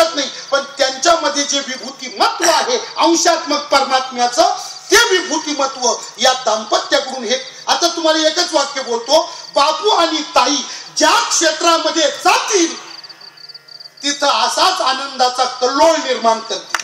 नाही, पण त्यांच्यामध्ये जे विभूती महत्व आहे अंशात्मक परमात्म्याचं, ते विभूती महत्व या दाम्पत्याकडून हे. आता तुम्हाला एकच वाक्य बोलतो, बापू आणि ताई ज्या क्षेत्रामध्ये जातील तिथं असाच आनंदाचा कल्लोळ निर्माण करतील.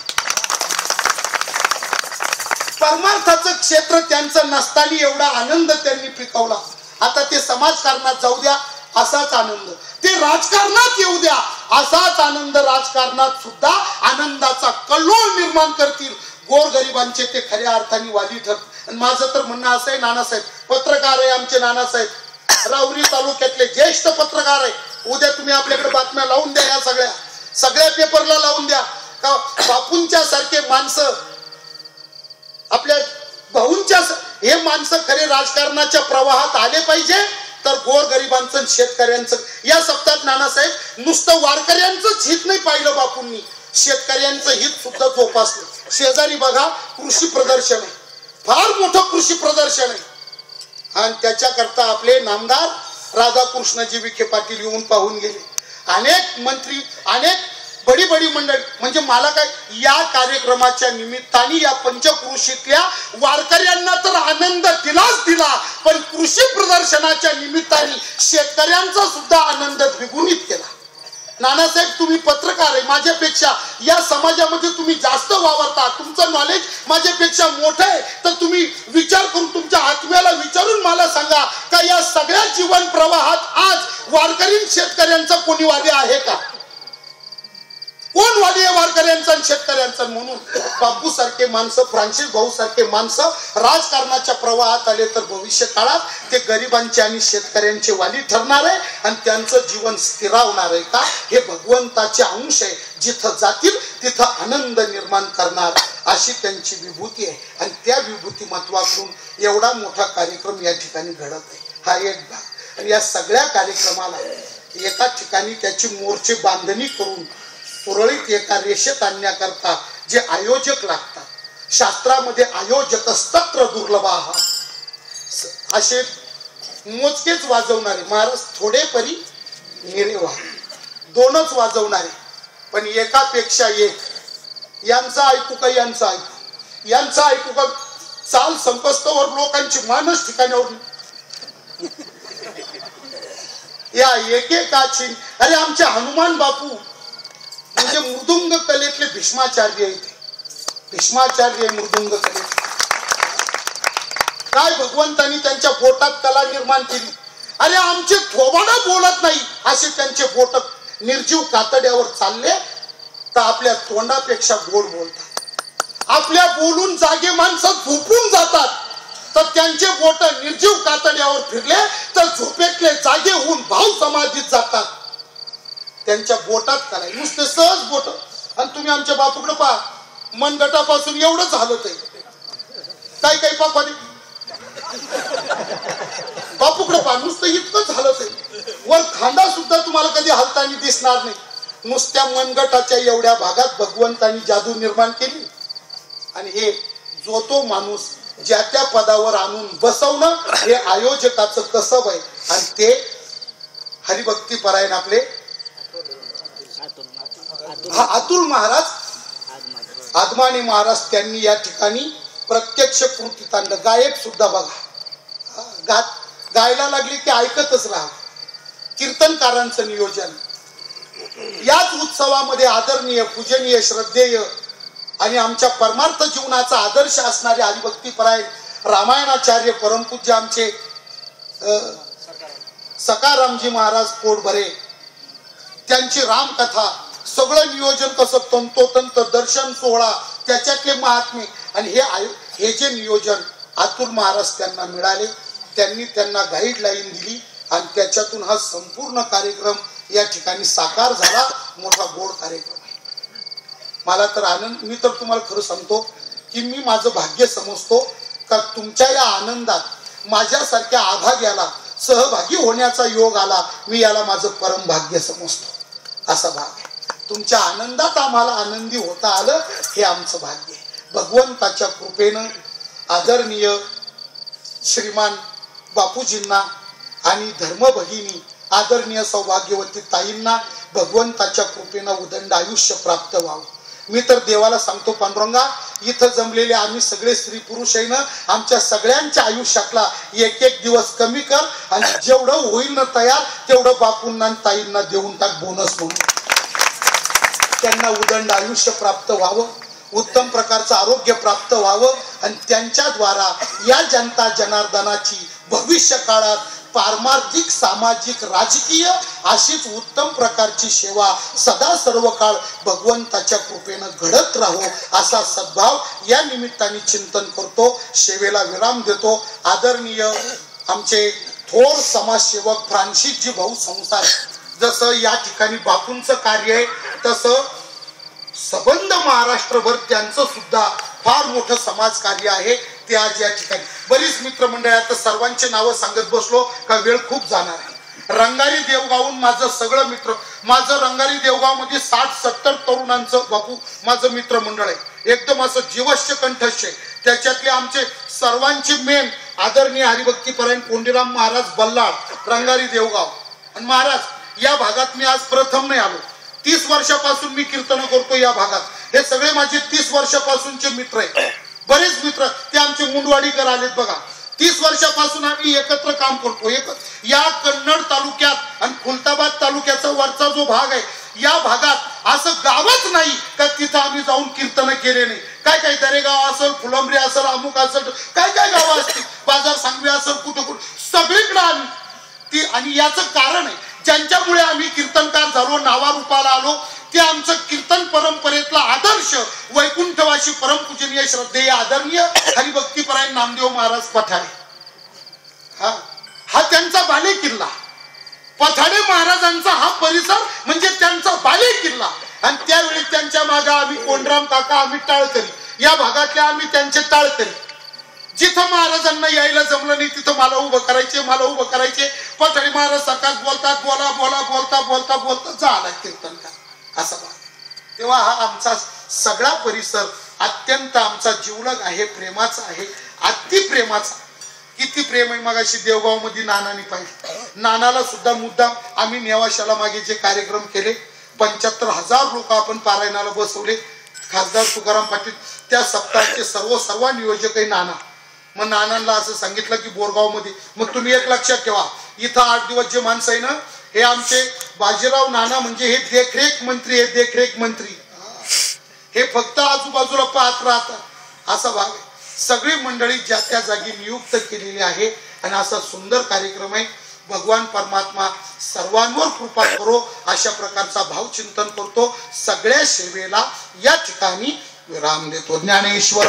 परमार्थाचं क्षेत्र त्यांचं नसताना एवढा आनंद त्यांनी पिकवला. आता ते समाजकारणात जाऊ द्या, असाच आनंद. ते राजकारणात येऊ द्या, असाच आनंद राजकारणात सुद्धा आनंदाचा कल्लोळ निर्माण करतील. गोरगरिबांचे ते खऱ्या अर्थाने वाली ठरतात. आणि माझं तर म्हणणं असं आहे, नानासाहेब पत्रकार आहे आमचे, नानासाहेब राहुरी तालुक्यातले ज्येष्ठ पत्रकार आहे. उद्या तुम्ही आपल्याकडे बातम्या लावून द्या, या सगळ्या पेपरला लावून द्या का बापूंच्या सारखे माणसं, आपल्या भाऊंच्या, हे माणसं खरे राजकारणाच्या प्रवाहात आले पाहिजे. तर गोरगरिबांचं शेतकऱ्यांचं या सप्ताहात नानासाहेब नुसतं वारकऱ्यांचंच हित नाही पाहिलं बापूंनी, शेतकऱ्यांचं हित सुद्धा जोपासलं. शेजारी बघा कृषी प्रदर्शन आहे, फार मोठं कृषी प्रदर्शन आहे. आणि त्याच्याकरता आपले नामदार राधाकृष्णजी विखे पाटील येऊन पाहून गेले. अनेक मंत्री, अनेक बडी मंडळी. म्हणजे मला काय, या कार्यक्रमाच्या निमित्ताने या पंचक्रोशीतल्या वारकऱ्यांना तर आनंद दिलाच दिला, पण कृषी प्रदर्शनाच्या निमित्ताने शेतकऱ्यांचा सुद्धा आनंद द्विगुणित केला. नानासाहेब तुम्ही पत्रकार आहे, माझ्यापेक्षा या समाजामध्ये तुम्ही जास्त वावरता, तुमचं नॉलेज माझ्यापेक्षा मोठं आहे. तर तुम्ही विचार करून तुमच्या आत्म्याला विचारून मला सांगा का या सगळ्या जीवन प्रवाहात आज वारकरी शेतकऱ्यांचा कोणी वादी आहे का? कोण वादी आहे वारकऱ्यांचा आणि शेतकऱ्यांचा? म्हणून बापू सारखे माणसं, फ्रान्सिस भाऊ सारखे माणसं राजकारणाच्या प्रवाहात आले तर भविष्य काळात ते गरिबांचे आणि शेतकऱ्यांचे वाली ठरणार आहे आणि त्यांचं जीवन स्थिरावणार आहे का? हे भगवंताचे अंश आहे. जिथं जातील तिथं आनंद निर्माण करणार अशी त्यांची विभूती आहे. आणि त्या विभूती महत्वाकडून एवढा मोठा कार्यक्रम या ठिकाणी घडत आहे. हा एक भाग. आणि या सगळ्या कार्यक्रमाला एका ठिकाणी त्याची मोर्चे बांधणी करून सुरळीत एका रेषेत आणण्याकरता जे आयोजक लागतात, शास्त्रामध्ये आयोजकस्तत्र दुर्लभाः, असे मोजकेच वाजवणारे महाराज, थोडे परी निरेवा, दोनच वाजवणारे, पण एकापेक्षा एक. यांचा ऐकू का यांचा ऐकू, यांचा ऐकू का, चाल संपस्तवर लोकांची मानस ठिकाणावर या एकेकाची. अरे आमचे हनुमान बापू म्हणजे मृदुंग कलेतले भीष्माचार्य आहेत. भीष्माचार्य मृदुंग कलेत काय भगवंतांनी त्यांच्या बोटात कला निर्माण केली. अरे आमचे थोबाडा बोलत नाही असे त्यांचे बोट निर्जीव कातड्यावर चालले तर आपल्या तोंडापेक्षा गोड बोलतात. आपल्या बोलून जागे माणसं झोपून जातात तर त्यांचे बोट निर्जीव कातड्यावर फिरले तर झोपेतले जागे होऊन भाव समाधीत जातात. त्यांच्या बोटात कला, नुसते सहज बोट. आणि तुम्ही आमच्या बापूकडे पहा, मनगटापासून एवढं झालं ते काही काही पापाने बापूकडे पहा, नुसतं इतकं झालं ते. वर खांदा सुद्धा तुम्हाला कधी हलताना दिसणार नाही. नुसत्या मनगटाच्या एवढ्या भागात भगवंतानी जादू निर्माण केली. आणि हे जो तो माणूस ज्या त्या पदावर आणून बसवणं हे आयोजकाचं कसब आहे. आणि ते हरिभक्ती परायण आपले अतुल महाराज, आदमानी महाराज, त्यांनी या ठिकाणी प्रत्यक्ष कृतीत आणलं. गायक सुद्धा बघा, गायला लागली की ऐकतच राहा. कीर्तनकारांचं नियोजन याच उत्सवामध्ये आदरणीय, पूजनीय, श्रद्धेय आणि आमच्या परमार्थ जीवनाचा आदर्श असणारे हरिभक्तीपरायण रामायणाचार्य परमपूज्य आमचे सकारामजी महाराज पोटभरे, त्यांची रामकथा, सगळं नियोजन कसं तंतोतंत, दर्शन सोहळा, त्याच्यातले महात्मे. आणि हे जे नियोजन अतुल महाराज त्यांना मिळाले, त्यांनी त्यांना गाईडलाईन दिली आणि त्याच्यातून हा संपूर्ण कार्यक्रम या ठिकाणी साकार झाला. मोठा गोड कार्यक्रम आहे. मला तर आनंद, मी तर तुम्हाला खरं सांगतो की मी माझं भाग्य समजतो का तुमच्या या आनंदात माझ्यासारख्या आभाग्याला सहभागी होण्याचा योग आला. मी याला माझं परम भाग्य समजतो. असा भाग आहे. तुमच्या आनंदात आम्हाला आनंदी होता आलं हे आमचं भाग्य आहे. भगवंताच्या कृपेनं आदरणीय श्रीमान बापूजींना आणि धर्मभगिनी आदरणीय सौभाग्यवती ताईंना भगवंताच्या कृपेनं उदंड आयुष्य प्राप्त व्हावं. मी तर देवाला सांगतो, पांडुरंगा, इथं जमलेले आम्ही सगळे स्त्री पुरुष आहे ना, आमच्या सगळ्यांच्या आयुष्यातला एक एक दिवस कमी कर आणि जेवढं होईल ना तयार तेवढं बापूंना आणि ताईंना देऊन टाक बोनस म्हणून. त्यांना उदंड आयुष्य प्राप्त व्हावं, उत्तम प्रकारचं आरोग्य प्राप्त व्हावं आणि त्यांच्याद्वारा या जनता जनार्दनाची भविष्य काळात पारमार्थिक, सामाजिक, राजकीय अशीच उत्तम प्रकारची सेवा सदा सर्व काळ भगवंताच्या कृपेनं घडत राहो असा सद्भाव या निमित्ताने चिंतन करतो. सेवेला विराम देतो. आदरणीय आमचे थोर समाजसेवक फ्रान्सिसजी भाऊ संसार, जसं या ठिकाणी बापूंचं कार्य आहे तसं सबंध महाराष्ट्रभर त्यांचं सुद्धा फार मोठं समाज कार्य आहे. ते आज या ठिकाणी बरीच मित्रमंडळ आहेत, सर्वांचे नावं सांगत बसलो का वेळ खूप जाणार आहे. रंगारी देवगावून माझं सगळं मित्र, माझं रंगारी देवगाव मध्ये 60-70 तरुणांचं बापू माझं मित्रमंडळ आहे. एकदम असं जीवश्य कंठस्य आहे. त्याच्यातले आमचे सर्वांचे मेन आदरणीय हरिभक्तीपरायण कोंडीराम महाराज बल्लाळ रंगारी देवगाव. आणि महाराज या भागात मी आज प्रथम नाही आलो. 30 वर्षापासून मी कीर्तन करतो या भागात. हे सगळे माझे 30 वर्षापासूनचे मित्र आहेत. बरेच मित्र ते आमचे मुंडवाडीकर आलेत बघा. 30 वर्षापासून आम्ही एकत्र काम करतो. या कन्नड तालुक्यात आणि खुलताबाद तालुक्याचा वरचा जो भाग आहे या भागात असं गावच नाही का तिथं आम्ही जाऊन कीर्तन केले नाही. काय काय दरेगाव असेल, फुलंब्री असेल, अमुक असेल, काय काय गावं असतील, बाजार सांगवी असेल, कुठं कुठं सगळीकडे आम्ही ती. आणि याचं कारण आहे ज्यांच्यामुळे आम्ही कीर्तनकार झालो, नावारूपाला आलो, ते आमचं कीर्तन परंपरेतला आदर्श वैकुंठवासी परमपूजनीय श्रद्धेय आदरणीय हरिभक्तीपरायण नामदेव महाराज पठाडे, हा त्यांचा बाले किल्ला. पठाडे महाराजांचा हा परिसर म्हणजे त्यांचा बाले किल्ला. आणि त्यावेळी त्यांच्या मागे आम्ही कोंडराम काका, आम्ही टाळकरी, या भागातल्या आम्ही त्यांचे टाळकरी. जिथं महाराजांना यायला जमलं नाही तिथं मला उभं करायचे. पठाडे महाराज सरकार बोलतात, बोलता झाला कीर्तनकार असा. तेव्हा हा आमचा सगळा परिसर अत्यंत आमचा जीवलग आहे, प्रेमाचा आहे, अति प्रेमाचा. किती प्रेम आहे. मगाशी देवगाव मध्ये नानानी पाहिजे. नानाला सुद्धा मुद्दाम आम्ही नेवाशाला मागे जे कार्यक्रम केले, 75,000 लोक आपण पारायणाला बसवले. खासदार तुकाराम पाटील त्या सप्ताहाचे सर्व नियोजक आहे नाना. मग नानांना असं सांगितलं की बोरगाव मध्ये, मग तुम्ही एक लक्षात ठेवा, इथं 8 दिवस जे माणसं आहे ना, हे आमचे बाजीराव नाना म्हणजे हे देखरेख मंत्री आहे. देखरेख मंत्री हे फक्त आजूबाजूला पाहत राहतात असा भाग आहे. सगळी मंडळी ज्या त्या जागी नियुक्त केलेली आहे आणि असा सुंदर कार्यक्रम आहे. भगवान परमात्मा सर्वांवर कृपा करो अशा प्रकारचा भावचिंतन करतो. सगळ्या सेवेला या ठिकाणी विराम देतो. ज्ञानेश्वर